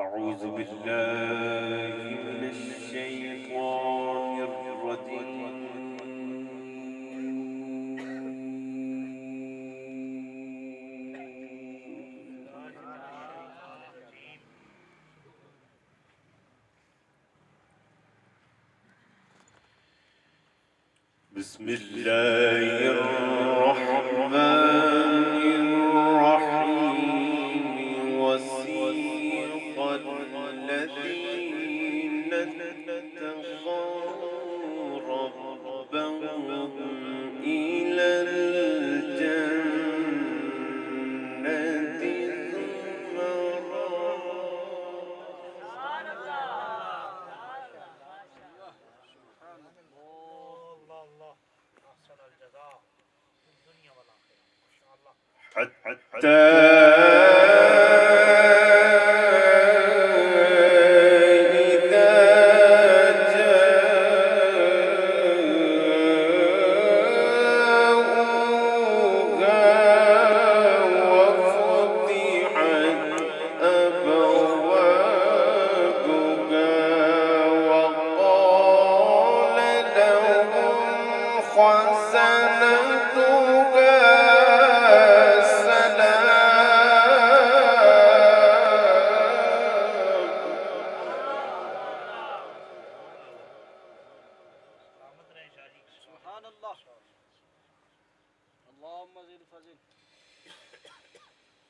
أعوذ بالله من الشيطان الرجيم. بسم الله الرحمن الرحيم. وسيق الذين اتقوا ربهم إلى الجنة حتى إذا جاءوها وفتحت أبوابها وقال لهم خزنتها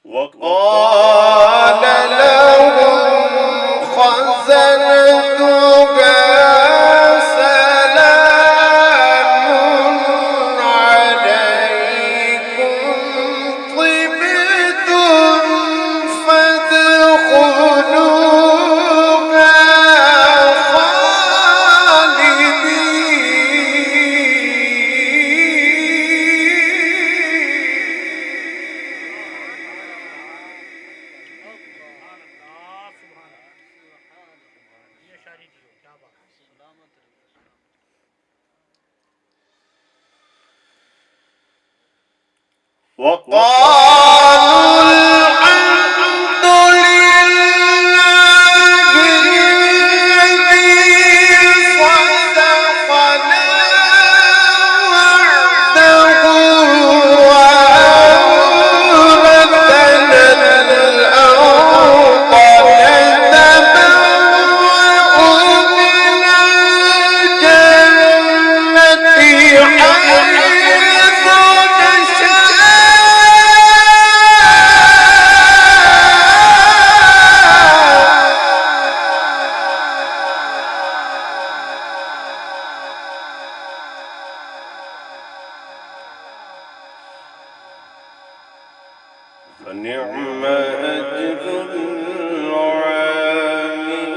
وقال لهم خزنتها سلام عليكم طبتم فادخلوها وقالوا الحمد لله الذي صدقنا وعده وأورثنا الأرض نتبوأ من الجنة حيث فنعم أجر العاملين.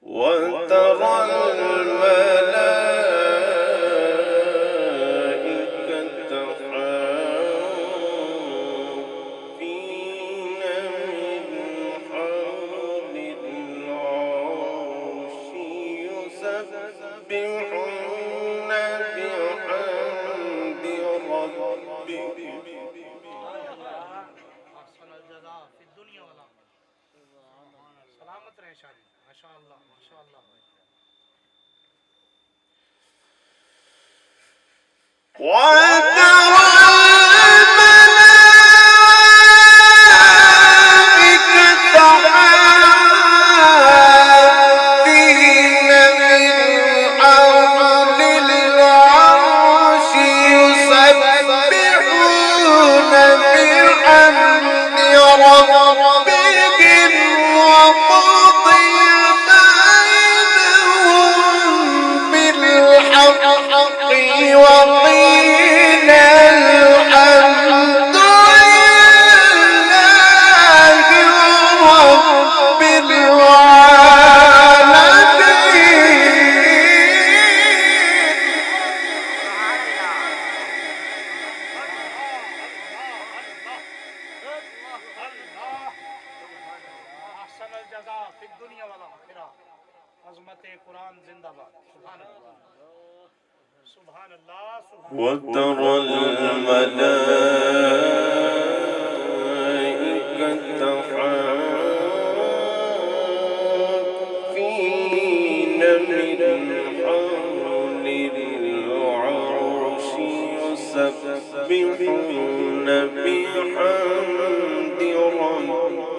وترى الملائكة حافين من حول العرش يسبحون بحمد ربهم. أحسن الجزاء في الدنيا والآخرة. سلامت رहे शादी माशाअल्लाह माशाअल्लाह. وترى الملائكة حافين من حول العرش يسبحون بحمد ربهم وقضي بينهم بالحق وقيل الحمد لله رب أحسن الجزاء في الدنيا والآخرة. عظمت कुरान जिंदाबाद. सुभान अल्लाह. سبحان الله سبحان وترى الملائكة حافين من حول العرش يسبحون بحمد ربهم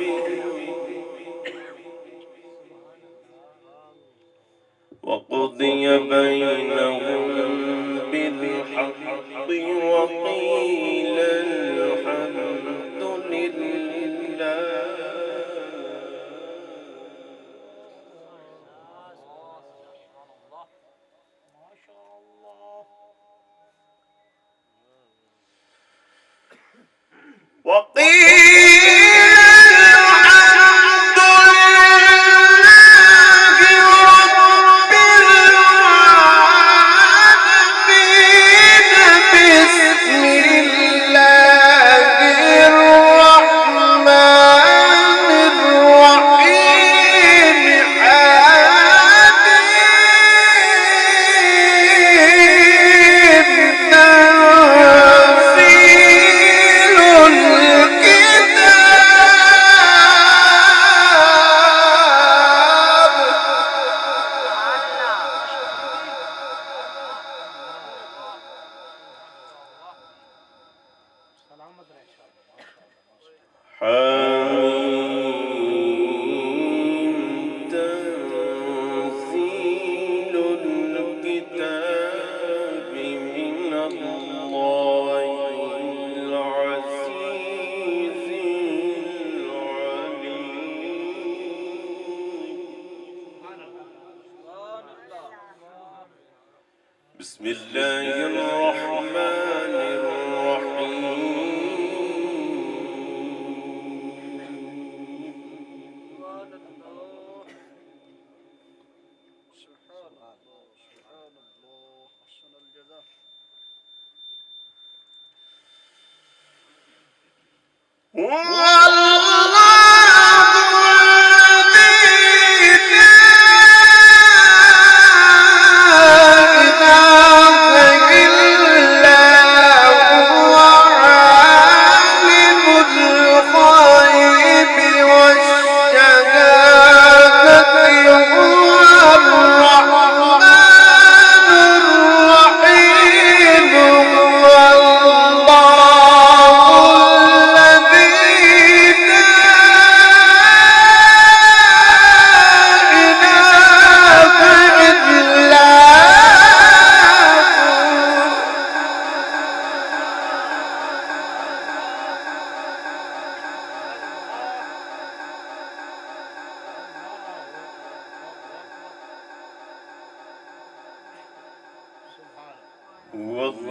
وقضي بينهم بالحق وقيل الحمد لله ما شاء الله وقيل الحمد لله رب العالمين بسم الله الرحمن الرحيم حميم تنزيل سلامت رہے ان شاء اللہ حميم تنزيل الكتاب من الله العزيز العليم بسم الله الرحمن الرحيم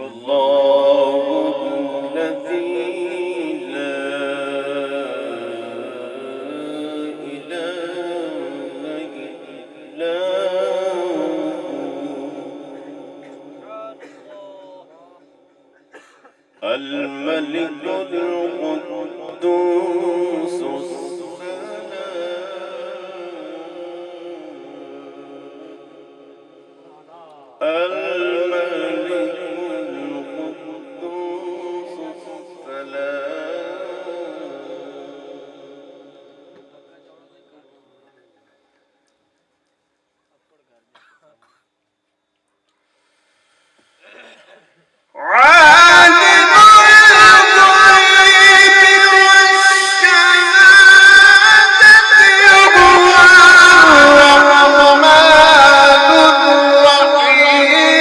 والله الذي لا إله إلا هو الملك القدوس الملك القدوس عالم الغيب والشهادة هو الرحمن الرحيم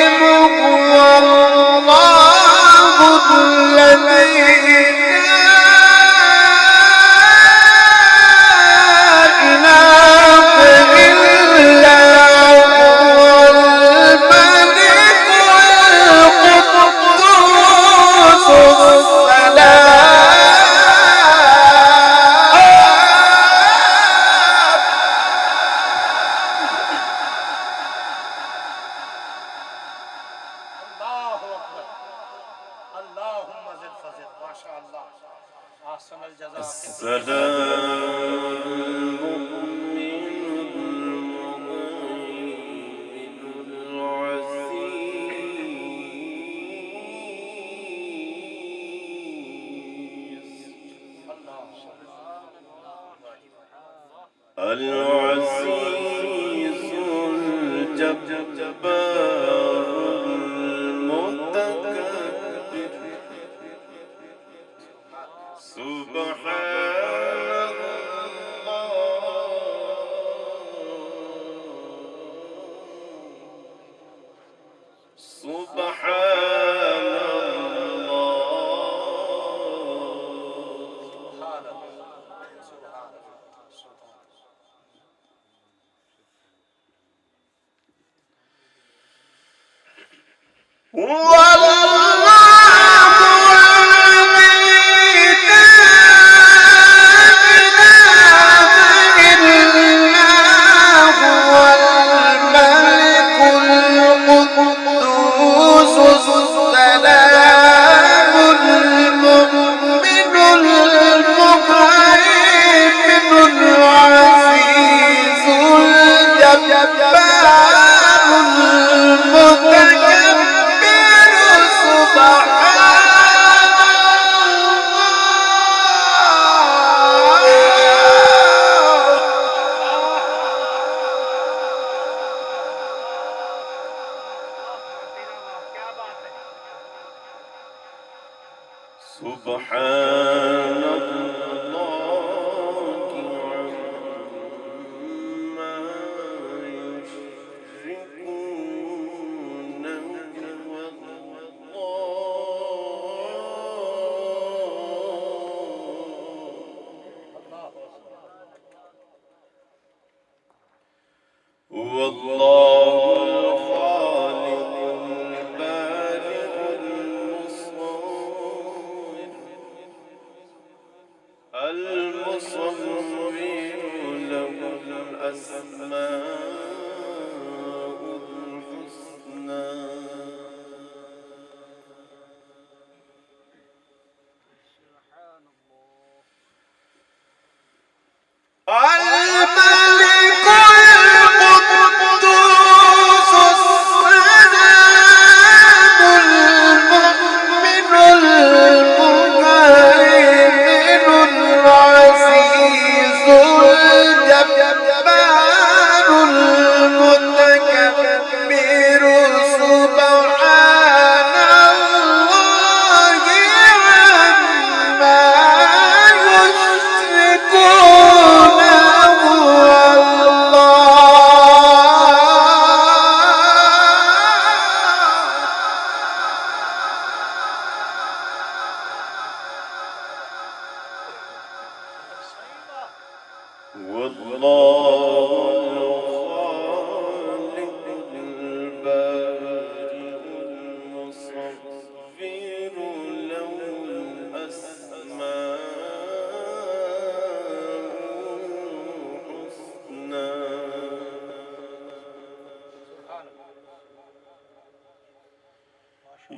العزيز الجبار المتكبر سبحان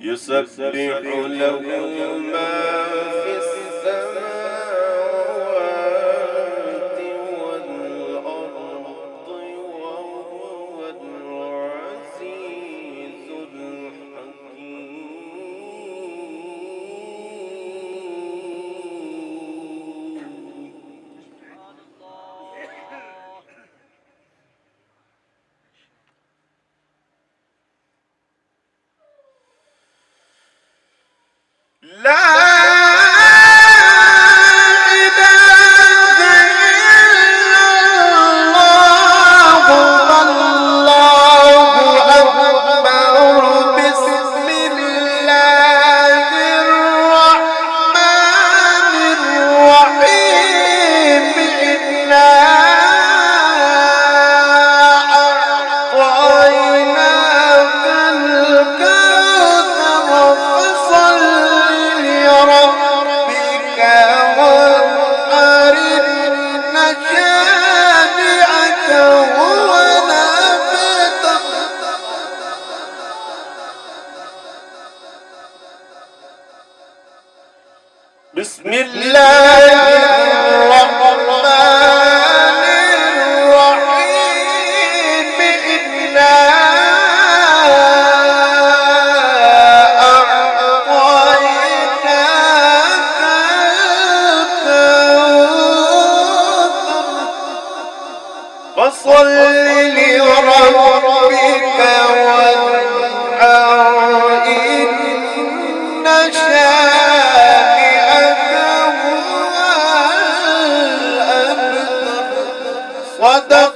يسبح له ما في السماوات والأرض وهو العزيز الحكيم. لا صدق